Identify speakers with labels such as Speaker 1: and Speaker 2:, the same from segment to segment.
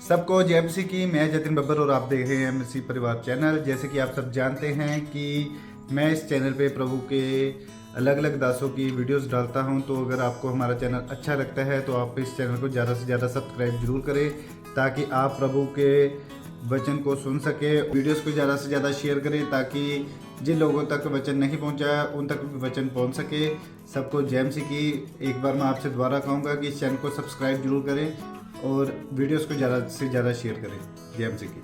Speaker 1: सबको जय मसीह की। मैं जतिन बब्बर और आप देख रहे हैं मसीह परिवार चैनल। जैसे कि आप सब जानते हैं कि मैं इस चैनल पे प्रभु के अलग अलग दासों की वीडियोस डालता हूं, तो अगर आपको हमारा चैनल अच्छा लगता है तो आप इस चैनल को ज़्यादा से ज़्यादा सब्सक्राइब जरूर करें, ताकि आप प्रभु के वचन को सुन सके। वीडियोस को ज़्यादा से ज़्यादा शेयर करें, ताकि जिन लोगों तक वचन नहीं पहुंचा उन तक भी वचन पहुंच सके। सबको जय मसीह की। एक बार मैं आपसे दोबारा कहूँगा कि इस चैनल को सब्सक्राइब जरूर करें और वीडियोस को ज़्यादा से ज़्यादा शेयर करें। जय मसीह की।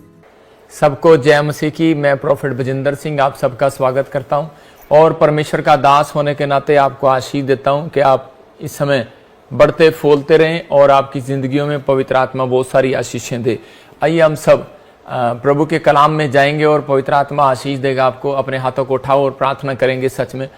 Speaker 2: सबको जय मसीह की। मैं प्रोफेट बजिंदर सिंह आप सबका स्वागत करता हूं और परमेश्वर का दास होने के नाते आपको आशीष देता हूं कि आप इस समय बढ़ते फूलते रहें और आपकी ज़िंदगियों में पवित्र आत्मा बहुत सारी आशीषें दे। आइए हम सब प्रभु के कलाम में जाएंगे और पवित्र आत्मा आशीष देगा आपको। अपने हाथों को उठाओ और प्रार्थना करेंगे। सच में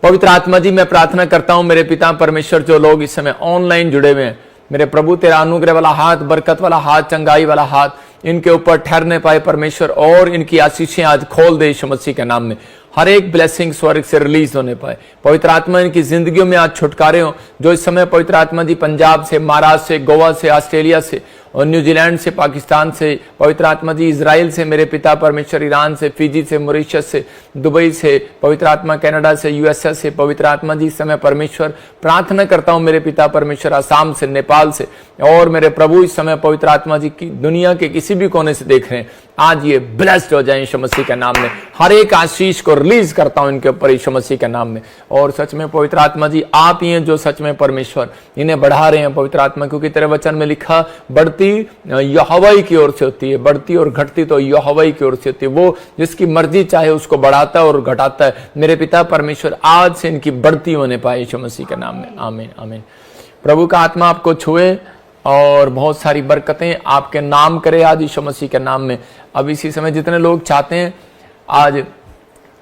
Speaker 2: पवित्र आत्मा जी, मैं प्रार्थना करता हूँ मेरे पिता परमेश्वर, जो लोग इस समय ऑनलाइन जुड़े हुए हैं, मेरे प्रभु तेरा अनुग्रह वाला हाथ, बरकत वाला हाथ, चंगाई वाला हाथ इनके ऊपर ठहरने पाए परमेश्वर, और इनकी आशीषें आज खोल दे यीशु मसीह के नाम में। हर एक ब्लेसिंग स्वर्ग से रिलीज होने पाए। पवित्र आत्मा इनकी जिंदगियों में आज छुटकारे हो। जो इस समय पवित्र आत्मा जी पंजाब से, महाराष्ट्र से, गोवा से, ऑस्ट्रेलिया से और न्यूजीलैंड से, पाकिस्तान से, पवित्र आत्मा जी इजराइल से, मेरे पिता परमेश्वर ईरान से, फिजी से, मॉरिशस से, दुबई से, पवित्र आत्मा कनाडा से, यूएसए से, पवित्र आत्मा जी इस समय परमेश्वर प्रार्थना करता हूं मेरे पिता परमेश्वर आसाम से, नेपाल से, और मेरे प्रभु इस समय पवित्र आत्मा जी की दुनिया के किसी भी कोने से देख रहे हैं, आज ये ब्लेस्ड हो जाए यीशु मसीह के नाम में। हर एक आशीष को रिलीज करता हूं इनके ऊपर यीशु मसीह के नाम में। और सच में पवित्र आत्मा जी आप ही हैं जो सच में परमेश्वर इन्हें बढ़ा रहे हैं पवित्र आत्मा, क्योंकि तेरे वचन में लिखा बढ़ती यहोवा ही की ओर से होती है, बढ़ती और घटती तो यहोवा ही की ओर से होती है। वो जिसकी मर्जी चाहे उसको बढ़ाता है और घटाता है। मेरे पिता परमेश्वर आज से इनकी बढ़ती होने पाए यीशु मसीह के नाम में। आमीन आमीन। प्रभु का आत्मा आपको छुए और बहुत सारी बरकतें आपके नाम करे आज यीशु मसीह के नाम में। अब इसी समय जितने लोग चाहते हैं, आज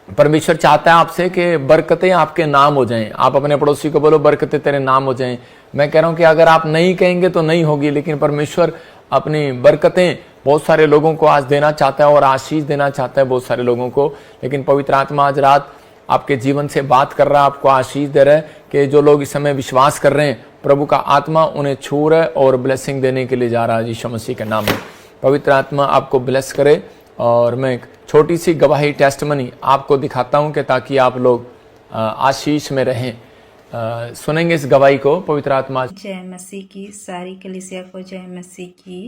Speaker 2: परमेश्वर चाहता है आपसे कि बरकतें आपके नाम हो जाएं। आप अपने पड़ोसी को बोलो बरकतें तेरे नाम हो जाएं। मैं कह रहा हूं कि अगर आप नहीं कहेंगे तो नहीं होगी, लेकिन परमेश्वर अपनी बरकतें बहुत सारे लोगों को आज देना चाहता है और आशीष देना चाहता है बहुत सारे लोगों को। लेकिन पवित्र आत्मा आज रात आपके जीवन से बात कर रहा है, आपको आशीष दे रहा है कि जो लोग इस समय विश्वास कर रहे हैं, प्रभु का आत्मा उन्हें छू रहा है और ब्लेसिंग देने के लिए जा रहा है यीशु मसीह के नाम में। पवित्र आत्मा आपको ब्लेस करे। और मैं एक छोटी सी गवाही टेस्टमनी आपको दिखाता हूं कि ताकि आप लोग आशीष में रहें। सुनेंगे इस गवाही को। पवित्र आत्मा।
Speaker 3: जय मसीह की। सारी कलीसिया को जय मसीह की।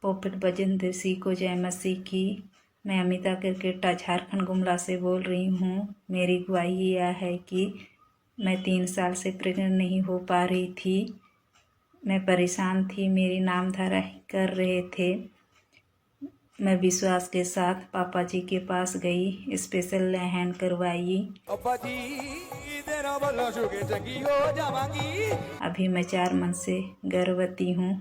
Speaker 3: प्रोफेट बजिंदर सिंह को जय मसीह की। मैं अमिता क्रिकेटा झारखंड गुमला से बोल रही हूँ। मेरी गवाही यह है कि मैं 3 साल से प्रेग्नेंट नहीं हो पा रही थी। मैं परेशान थी, मेरी नामधारा कर रहे थे। मैं विश्वास के साथ पापा जी के पास गई, स्पेशल लहन करवाई। अभी मैं 4 मंथ से गर्भवती हूँ।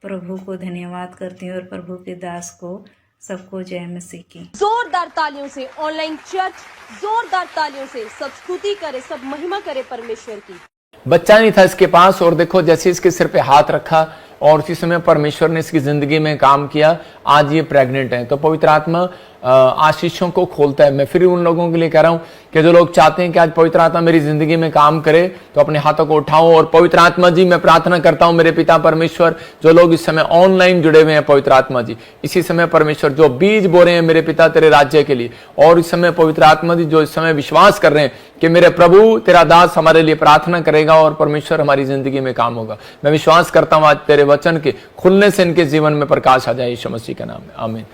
Speaker 3: प्रभु को धन्यवाद करती हूँ और प्रभु के दास को सबको जय मसीह की।
Speaker 4: जोरदार तालियों से ऑनलाइन चर्च, जोरदार तालियों से सब स्तुति करे, सब महिमा करे परमेश्वर की।
Speaker 2: बच्चा नहीं था इसके पास, और देखो जैसे इसके सिर पे हाथ रखा और उसी समय परमेश्वर ने इसकी जिंदगी में काम किया, आज ये प्रेग्नेंट है। तो पवित्र आत्मा आशीषों को खोलता है। मैं फिर उन लोगों के लिए कह रहा हूं कि जो लोग चाहते हैं कि आज पवित्र आत्मा मेरी जिंदगी में काम करे, तो अपने हाथों को उठाओ और पवित्र आत्मा जी मैं प्रार्थना करता हूं मेरे पिता परमेश्वर, जो लोग इस समय ऑनलाइन जुड़े हुए हैं पवित्र आत्मा जी, इसी समय परमेश्वर जो बीज बो रहे हैं मेरे पिता तेरे राज्य के लिए, और इस समय पवित्र आत्मा जी जो इस समय विश्वास कर रहे हैं कि मेरे प्रभु तेरा दास हमारे लिए प्रार्थना करेगा और परमेश्वर हमारी जिंदगी में काम होगा, मैं विश्वास करता हूं आज तेरे वचन के खुलने से इनके जीवन में प्रकाश आ जाए यीशु मसीह के नाम में। आमीन।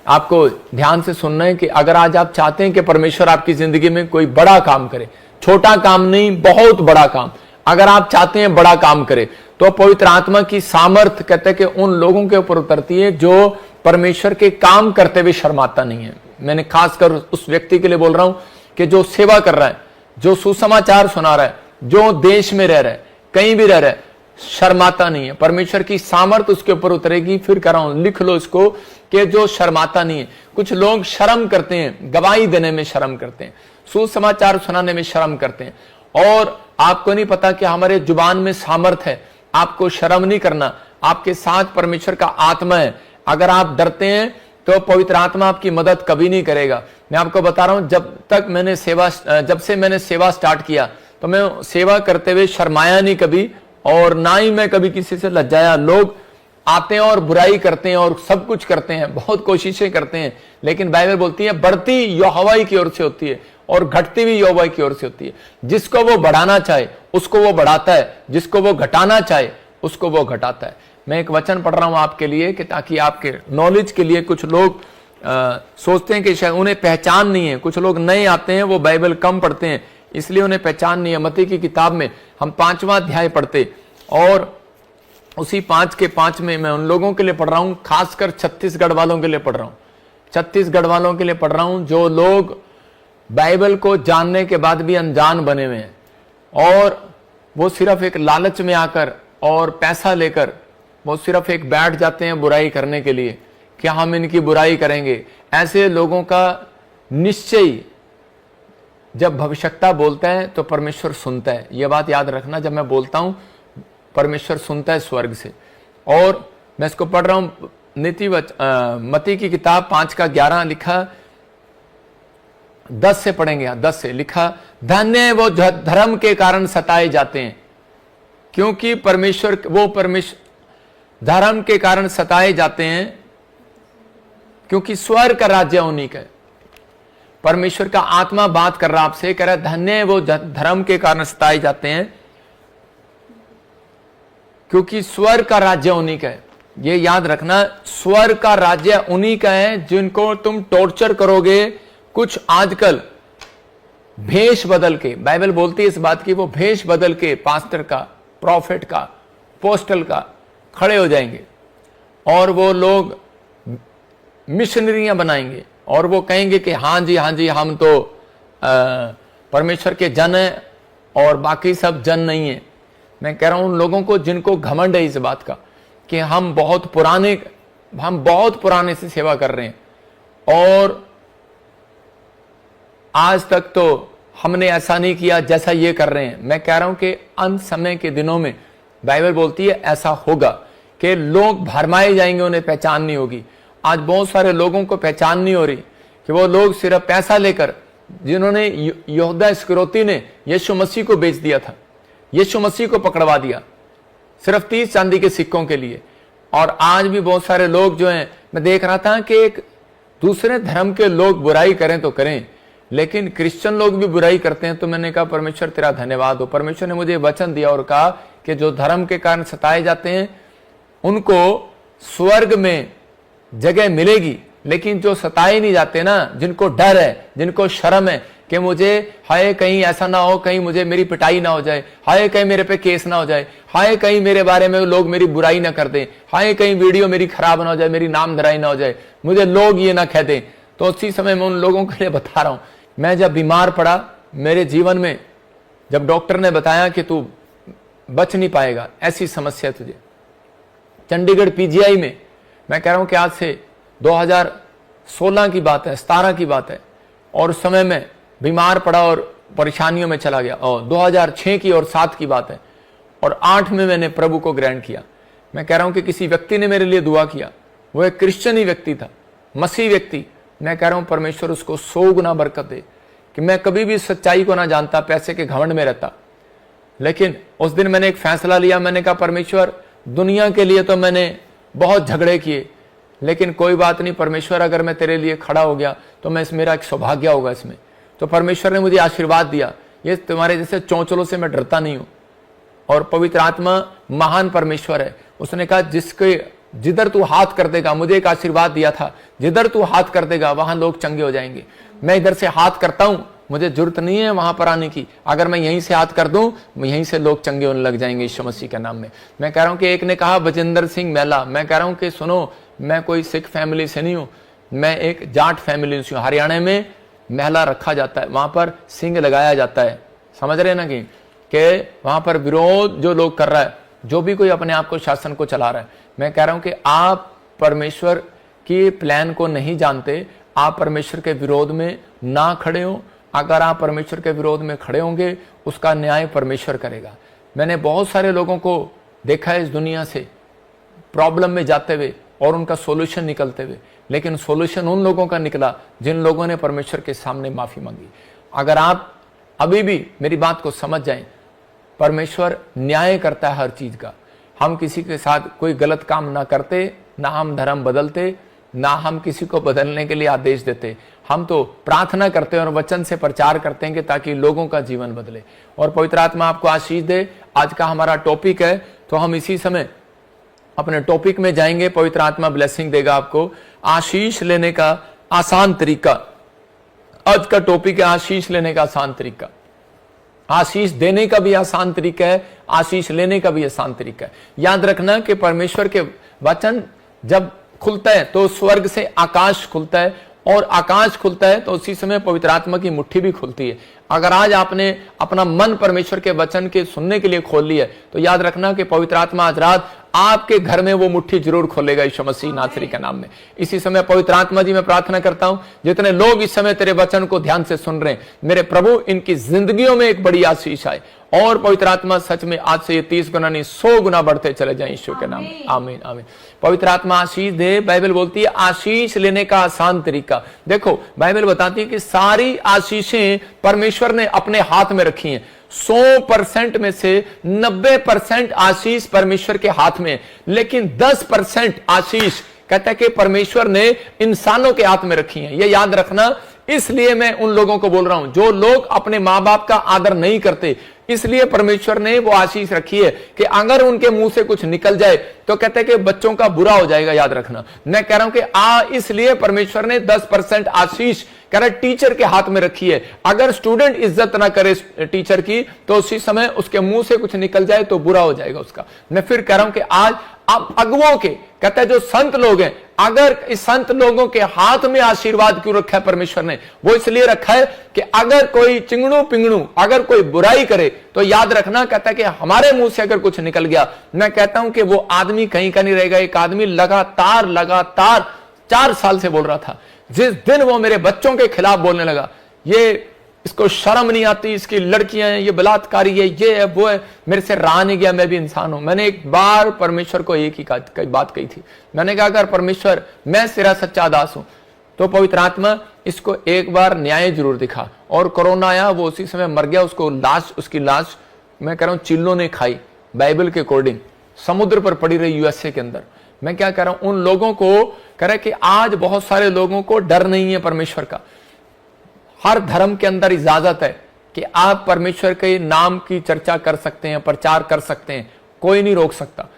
Speaker 2: आपको ध्यान से सुनना है कि अगर आज आप चाहते हैं कि परमेश्वर आपकी जिंदगी में कोई बड़ा काम करे, छोटा काम नहीं, बहुत बड़ा काम, अगर आप चाहते हैं बड़ा काम करे, तो पवित्र आत्मा की सामर्थ कहते हैं कि उन लोगों के ऊपर उतरती है जो परमेश्वर के काम करते हुए शर्माता नहीं है। मैंने खासकर उस व्यक्ति के लिए बोल रहा हूं कि जो सेवा कर रहा है, जो सुसमाचार सुना रहा है, जो देश में रह रहा है, कहीं भी रह रहा है, शर्माता नहीं है। परमेश्वर की सामर्थ उसके ऊपर उतरेगी। फिर कह रहा हूं, लिख लो इसको कि जो शर्माता नहीं है। कुछ लोग शर्म करते हैं, गवाही देने में शर्म करते हैं, सुसमाचार सुनाने में शर्म करते हैं, और आपको नहीं पता कि हमारे जुबान में सामर्थ है। आपको शर्म नहीं करना, आपके साथ परमेश्वर का आत्मा है। अगर आप डरते हैं तो पवित्र आत्मा आपकी मदद कभी नहीं करेगा। मैं आपको बता रहा हूं, जब से मैंने सेवा स्टार्ट किया तो मैं सेवा करते हुए शर्माया नहीं कभी, और ना ही मैं कभी किसी से लज्जाया। लोग आते हैं और बुराई करते हैं और सब कुछ करते हैं, बहुत कोशिशें करते हैं, लेकिन बाइबल बोलती है बढ़ती यहोवा की ओर से होती है और घटती भी यहोवा की ओर से होती है। जिसको वो बढ़ाना चाहे उसको वो बढ़ाता है, जिसको वो घटाना चाहे उसको वो घटाता है। मैं एक वचन पढ़ रहा हूं आपके लिए कि ताकि आपके नॉलेज के लिए, कुछ लोग सोचते हैं कि शायद उन्हें पहचान नहीं है, कुछ लोग नए आते हैं, वो बाइबल कम पढ़ते हैं इसलिए उन्हें पहचान नहीं है। मत्ती की किताब में हम 5वां अध्याय पढ़ते और उसी 5 के 5 में मैं उन लोगों के लिए पढ़ रहा हूं, खासकर छत्तीसगढ़ वालों के लिए पढ़ रहा हूं, छत्तीसगढ़ वालों के लिए पढ़ रहा हूं जो लोग बाइबल को जानने के बाद भी अनजान बने हुए हैं और वो सिर्फ एक लालच में आकर और पैसा लेकर वो सिर्फ एक बैठ जाते हैं बुराई करने के लिए कि हम इनकी बुराई करेंगे। ऐसे लोगों का निश्चय जब भविष्यता बोलता है तो परमेश्वर सुनता है। यह बात याद रखना, जब मैं बोलता हूं परमेश्वर सुनता है स्वर्ग से। और मैं इसको पढ़ रहा हूं मत्ती की किताब 5 का 11 लिखा, 10 से पढ़ेंगे, 10 से लिखा, धन्य है वो धर्म के कारण सताए जाते हैं क्योंकि परमेश्वर धर्म के कारण सताए जाते हैं क्योंकि स्वर्ग का राज्य उन्हीं का है। परमेश्वर का आत्मा बात कर रहा आपसे, कह रहा है धन्य है वो धर्म के कारण सताए जाते हैं क्योंकि स्वर्ग का राज्य उन्हीं का है। ये याद रखना, स्वर्ग का राज्य उन्हीं का है जिनको तुम टॉर्चर करोगे। कुछ आजकल भेष बदल के, बाइबल बोलती है इस बात की, वो भेष बदल के पास्टर का, प्रॉफिट का, पोस्टल का खड़े हो जाएंगे और वो लोग मिशनरियां बनाएंगे और वो कहेंगे कि हाँ जी हम तो परमेश्वर के जन हैं और बाकी सब जन नहीं है। मैं कह रहा हूं उन लोगों को जिनको घमंड है इस बात का कि हम बहुत पुराने से सेवा कर रहे हैं और आज तक तो हमने ऐसा नहीं किया जैसा ये कर रहे हैं। मैं कह रहा हूं कि अंत समय के दिनों में बाइबल बोलती है ऐसा होगा कि लोग भरमाए जाएंगे, उन्हें पहचान नहीं होगी। आज बहुत सारे लोगों को पहचान नहीं हो रही कि वो लोग सिर्फ पैसा लेकर, जिन्होंने यहूदा इस्करियोती ने यीशु मसीह को बेच दिया था, यीशु मसीह को पकड़वा दिया सिर्फ 30 चांदी के सिक्कों के लिए। और आज भी बहुत सारे लोग जो हैं, मैं देख रहा था कि एक दूसरे धर्म के लोग बुराई करें तो करें, लेकिन क्रिश्चियन लोग भी बुराई करते हैं। तो मैंने कहा परमेश्वर तेरा धन्यवाद हो। परमेश्वर ने मुझे वचन दिया और कहा कि जो धर्म के कारण सताए जाते हैं उनको स्वर्ग में जगह मिलेगी, लेकिन जो सताए नहीं जाते ना, जिनको डर है, जिनको शर्म है कि मुझे हाय कहीं ऐसा ना हो, कहीं मुझे मेरी पिटाई ना हो जाए, हाय कहीं मेरे पे केस ना हो जाए, हाय कहीं मेरे बारे में लोग मेरी बुराई ना कर दें, हाय कहीं वीडियो मेरी खराब ना हो जाए, मेरी नाम धराई ना हो जाए, मुझे लोग ये ना कह दें। तो उसी समय मैं उन लोगों के लिए बता रहा हूं, मैं जब बीमार पड़ा मेरे जीवन में, जब डॉक्टर ने बताया कि तू बच नहीं पाएगा, ऐसी समस्या तुझे, चंडीगढ़ पीजीआई में, मैं कह रहा हूं कि आज से 2016 की बात है, 17 की बात है, और उस समय में बीमार पड़ा और परेशानियों में चला गया। और 2006 की और 7 की बात है, और 8 में मैंने प्रभु को ग्रहण किया। मैं कह रहा हूं कि किसी व्यक्ति ने मेरे लिए दुआ किया, वो एक क्रिश्चियन ही व्यक्ति था, मसीह व्यक्ति। मैं कह रहा हूं परमेश्वर उसको 100 गुना बरकत दे कि मैं कभी भी सच्चाई को ना जानता, पैसे के घमंड में रहता, लेकिन उस दिन मैंने एक फैसला लिया। मैंने कहा परमेश्वर, दुनिया के लिए तो मैंने बहुत झगड़े किए, लेकिन कोई बात नहीं परमेश्वर, अगर मैं तेरे लिए खड़ा हो गया तो मेरा एक सौभाग्य होगा इसमें। तो परमेश्वर ने मुझे आशीर्वाद दिया। ये तुम्हारे जैसे चौंचलों से मैं डरता नहीं हूं, और पवित्र आत्मा महान परमेश्वर है। उसने कहा जिधर तू हाथ कर देगा, मुझे एक आशीर्वाद दिया था, जिधर तू हाथ कर देगा वहां लोग चंगे हो जाएंगे। मैं इधर से हाथ करता हूं, मुझे जरूरत नहीं है वहां पर आने की, अगर मैं यहीं से हाथ कर दूं यहीं से लोग चंगे होने लग जाएंगे यीशु मसीह के नाम में। मैं कह रहा हूं कि एक ने कहा बजिंदर सिंह मेला, मैं कह रहा हूं कि सुनो, मैं कोई सिख फैमिली से नहीं हूं, मैं एक जाट फैमिली से हूं। हरियाणा में मेला रखा जाता है, वहां पर सिंह लगाया जाता है, समझ रहे ना कि वहां पर विरोध जो लोग कर रहा है, जो भी कोई अपने आप को शासन को चला रहा है। मैं कह रहा हूं कि आप परमेश्वर की प्लान को नहीं जानते, आप परमेश्वर के विरोध में ना खड़े हो। अगर आप परमेश्वर के विरोध में खड़े होंगे, उसका न्याय परमेश्वर करेगा। मैंने बहुत सारे लोगों को देखा है इस दुनिया से प्रॉब्लम में जाते हुए और उनका सॉल्यूशन निकलते हुए, लेकिन सॉल्यूशन उन लोगों का निकला जिन लोगों ने परमेश्वर के सामने माफी मांगी। अगर आप अभी भी मेरी बात को समझ जाएं, परमेश्वर न्याय करता है हर चीज का। हम किसी के साथ कोई गलत काम ना करते, ना हम धर्म बदलते, ना हम किसी को बदलने के लिए आदेश देते। हम तो प्रार्थना करते हैं और वचन से प्रचार करते हैं कि ताकि लोगों का जीवन बदले और पवित्र आत्मा आपको आशीष दे। आज का हमारा टॉपिक है, तो हम इसी समय अपने टॉपिक में जाएंगे। पवित्र आत्मा ब्लेसिंग देगा आपको। आशीष लेने का आसान तरीका। आज का टॉपिक है आशीष लेने का आसान तरीका। आशीष देने का भी आसान तरीका है, आशीष लेने का भी आसान तरीका है। याद रखना कि परमेश्वर के वचन जब खुलता है तो स्वर्ग से आकाश खुलता है, और आकाश खुलता है तो उसी समय पवित्र आत्मा की मुट्ठी भी खुलती है। अगर आज आपने अपना मन परमेश्वर के वचन के सुनने के लिए खोल लिया तो याद रखना कि पवित्र आत्मा आज रात आपके घर में वो मुट्ठी जरूर खोलेगा यीशु मसीह नासरी के नाम में। इसी समय पवित्र आत्मा जी मैं प्रार्थना करता हूं, जितने लोग इस समय तेरे वचन को ध्यान से सुन रहे हैं, मेरे प्रभु इनकी जिंदगियों में एक बड़ी आशीष आए, और पवित्र आत्मा सच में आज से ये 30 गुना नहीं 100 गुना बढ़ते चले जाए यीशु के नाम में। आमीन आमीन। पवित्र आत्मा आशीष दे। बाइबल बोलती है आशीष लेने का आसान तरीका। देखो बाइबल बताती है कि सारी आशीषें परमेश्वर ने अपने हाथ में रखी हैं। 100% में से 90% आशीष परमेश्वर के हाथ में, लेकिन 10% आशीष कहता है कि परमेश्वर ने इंसानों के हाथ में रखी है। ये याद रखना। इसलिए मैं उन लोगों को बोल रहा हूं जो लोग अपने मां बाप का आदर नहीं करते, इसलिए परमेश्वर ने वो आशीष रखी है कि अगर उनके मुंह से कुछ निकल जाए तो कहते हैं कि बच्चों का बुरा हो जाएगा। याद रखना। मैं कह रहा हूं कि इसलिए परमेश्वर ने 10% आशीष कह रहा टीचर के हाथ में रखी है। अगर स्टूडेंट इज्जत ना करे टीचर की तो उसी समय उसके मुंह से कुछ निकल जाए तो बुरा हो जाएगा उसका। मैं फिर कह रहा हूं कि आज आप अगुओं के कहते हैं जो संत लोग हैं, अगर इस संत लोगों के हाथ में आशीर्वाद क्यों रखा है परमेश्वर ने? वो इसलिए रखा है कि अगर कोई चिंगड़ू पिंगड़ू अगर कोई बुराई करे तो याद रखना, कहता है कि हमारे मुंह से अगर कुछ निकल गया, मैं कहता हूं कि वो आदमी कहीं का नहीं रहेगा। एक आदमी लगातार 4 साल से बोल रहा था, जिस दिन वो मेरे बच्चों के खिलाफ बोलने लगा, ये इसको शर्म नहीं आती, इसकी लड़कियां हैं, ये बलात्कारी है, ये है वो है, मेरे से रहा नहीं गया, मैं भी इंसान हूं। मैंने एक बार परमेश्वर को एक ही बात कही थी। मैंने कहा अगर परमेश्वर मैं तेरा सच्चा दास हूं तो पवित्र आत्मा इसको एक बार न्याय जरूर दिखा। और कोरोना आया, वो उसी समय मर गया। उसकी लाश मैं कह रहा हूं चिल्लों ने खाई। बाइबल के अकॉर्डिंग समुद्र पर पड़ी रही यूएसए के अंदर। मैं क्या कह रहा हूं, उन लोगों को कह रहा कि आज बहुत सारे लोगों को डर नहीं है परमेश्वर का। हर धर्म के अंदर इजाजत है कि आप परमेश्वर के नाम की चर्चा कर सकते हैं, प्रचार कर सकते हैं, कोई नहीं रोक सकता।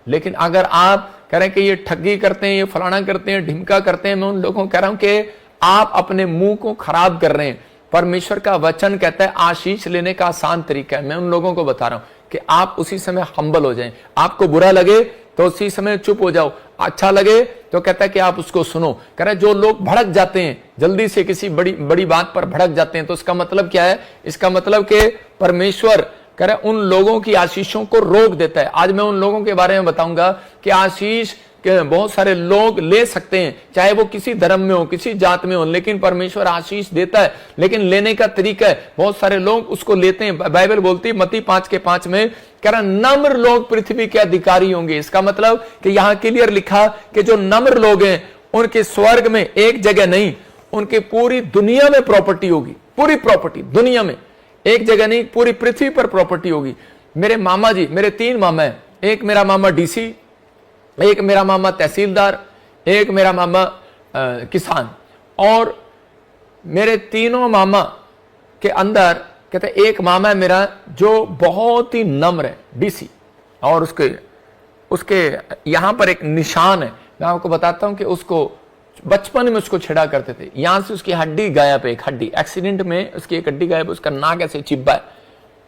Speaker 2: लेकिन अगर आप कह रहे हैं कि ये ठगी करते हैं, ये फलाना करते हैं, ढिमका करते हैं, मैं उन लोगों को कह रहा हूं कि आप अपने मुंह को खराब कर रहे हैं। परमेश्वर का वचन कहता है आशीष लेने का आसान तरीका है। मैं उन लोगों को बता रहा हूं कि आप उसी समय हम्बल हो जाएं। आपको बुरा लगे तो उसी समय चुप हो जाओ, अच्छा लगे तो कहता है कि आप उसको सुनो। कह रहे जो लोग भड़क जाते हैं, जल्दी से किसी बड़ी बात पर भड़क जाते हैं, तो इसका मतलब क्या है? इसका मतलब कि परमेश्वर कह रहे उन लोगों की आशीषों को रोक देता है। आज मैं उन लोगों के बारे में बताऊंगा कि आशीष बहुत सारे लोग ले सकते हैं, चाहे वो किसी धर्म में हो, किसी जात में हो, लेकिन परमेश्वर आशीष देता है, लेकिन लेने का तरीका है। बहुत सारे लोग उसको लेते हैं। बाइबल बोलती है मत्ती 5:5 में, कह रहा नम्र लोग पृथ्वी के अधिकारी होंगे। इसका मतलब कि यहां क्लियर लिखा कि जो नम्र लोग हैं उनके स्वर्ग में एक जगह नहीं, उनके पूरी दुनिया में प्रॉपर्टी होगी। पूरी प्रॉपर्टी दुनिया में, एक जगह नहीं, पूरी पृथ्वी पर प्रॉपर्टी होगी। मेरे मामा जी, मेरे 3 मामा है। एक मेरा मामा डीसी, एक मेरा मामा तहसीलदार, एक मेरा मामा किसान। और मेरे तीनों मामा के अंदर कहते एक मामा है मेरा जो बहुत ही नम्र है, डीसी, और उसके यहां पर एक निशान है। मैं आपको बताता हूं कि उसको बचपन में उसको छेड़ा करते थे। यहां से उसकी हड्डी गायब है, एक हड्डी एक्सीडेंट में उसकी एक हड्डी गायब, उसका नाक ऐसे चिब्बा है।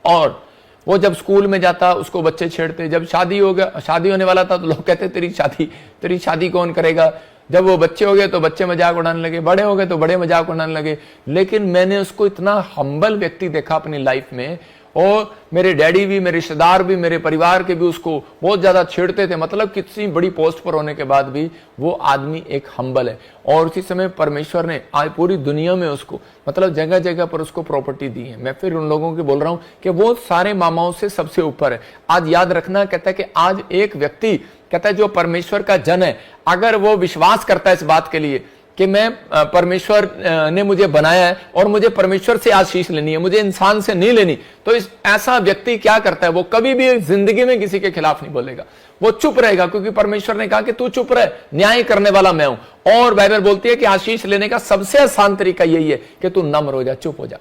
Speaker 2: और वो जब स्कूल में जाता उसको बच्चे छेड़ते। जब शादी होने वाला था तो लोग कहते तेरी शादी कौन करेगा। जब वो बच्चे हो गए तो बच्चे मजाक उड़ाने लगे, बड़े हो गए तो बड़े मजाक उड़ाने लगे। लेकिन मैंने उसको इतना हम्बल व्यक्ति देखा अपनी लाइफ में। और मेरे डैडी भी, मेरे रिश्तेदार भी, मेरे परिवार के भी उसको बहुत ज्यादा छेड़ते थे। मतलब कितनी बड़ी पोस्ट पर होने के बाद भी वो आदमी एक हम्बल है। और उसी समय परमेश्वर ने आज पूरी दुनिया में उसको मतलब जगह जगह पर उसको प्रॉपर्टी दी है। मैं फिर उन लोगों को बोल रहा हूं कि वो सारे मामाओं से सबसे ऊपर है। आज याद रखना, कहता है कि आज एक व्यक्ति कहता है जो परमेश्वर का जन है, अगर वो विश्वास करता है इस बात के लिए कि मैं परमेश्वर ने मुझे बनाया है और मुझे परमेश्वर से आशीष लेनी है, मुझे इंसान से नहीं लेनी, तो इस ऐसा व्यक्ति क्या करता है, वो कभी भी जिंदगी में किसी के खिलाफ नहीं बोलेगा, वो चुप रहेगा, क्योंकि परमेश्वर ने कहा कि तू चुप रह, न्याय करने वाला मैं हूं। और बाइबल बोलती है कि आशीष लेने का सबसे आसान तरीका यही है कि तू नम्र हो जा, चुप हो जा।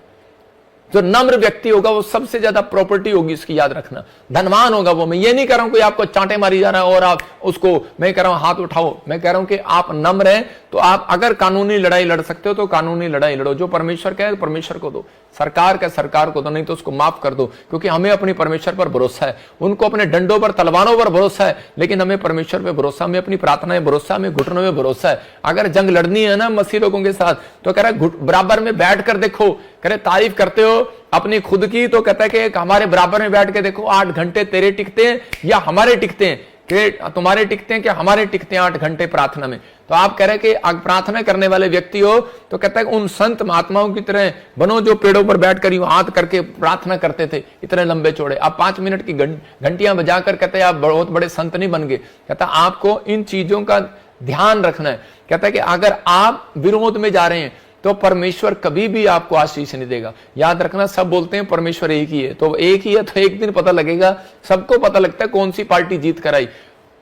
Speaker 2: जो नम्र व्यक्ति होगा वो सबसे ज्यादा प्रॉपर्टी होगी, इसकी याद रखना, धनवान होगा वो। मैं ये नहीं कह रहा हूं कि आपको चांटे मारी जा रहा है और आप उसको, मैं कह रहा हूं हाथ उठाओ, मैं कह रहा हूं कि आप नम्र हैं तो आप अगर कानूनी लड़ाई लड़ सकते हो तो कानूनी लड़ाई लड़ो। जो परमेश्वर कहे परमेश्वर को दो, सरकार का सरकार को दो, नहीं तो उसको माफ कर दो, क्योंकि हमें अपनी परमेश्वर पर भरोसा है। उनको अपने डंडों पर तलवारों पर भरोसा है, लेकिन हमें परमेश्वर पे भरोसा, हमें अपनी प्रार्थना में भरोसा, हमें घुटनों में भरोसा है। अगर जंग लड़नी है ना मसीह लोगों के साथ, तो कह रहा है बराबर में बैठ कर देखो, कह रहे तारीफ करते हो अपनी खुद की, तो कहता है कि हमारे बराबर में बैठ के देखो 8 घंटे तेरे टिकते हैं या हमारे टिकते हैं, कि तुम्हारे टिकते हैं कि हमारे टिकते हैं 8 घंटे प्रार्थना में। तो आप कह रहे हैं कि प्रार्थना करने वाले व्यक्ति हो तो कहता है उन संत महात्माओं की तरह बनो जो पेड़ों पर बैठ कर हाथ करके प्रार्थना करते थे, इतने लंबे चौड़े। आप 5 मिनट की घंटियां बजाकर कहते हैं आप बहुत बड़े संत नहीं बन गए। कहता आपको इन चीजों का ध्यान रखना है। कहता है कि अगर आप विरोध में जा रहे हैं तो परमेश्वर कभी भी आपको आशीष नहीं देगा। याद रखना, सब बोलते हैं परमेश्वर एक ही है, तो एक ही है तो एक दिन पता लगेगा, सबको पता लगता है कौन सी पार्टी जीत कर आई।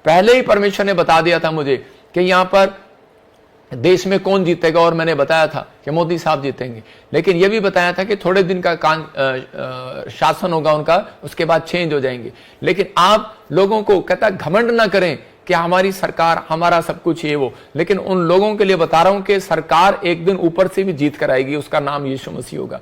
Speaker 2: पहले ही परमेश्वर ने बता दिया था मुझे कि यहां पर देश में कौन जीतेगा, और मैंने बताया था कि मोदी साहब जीतेंगे, लेकिन यह भी बताया था कि थोड़े दिन का शासन होगा उनका, उसके बाद चेंज हो जाएंगे। लेकिन आप लोगों को कहता घमंड ना करें कि हमारी सरकार, हमारा सब कुछ ये वो, लेकिन उन लोगों के लिए बता रहा हूं कि सरकार एक दिन ऊपर से भी जीत कर आएगी, उसका नाम यीशु मसीह होगा।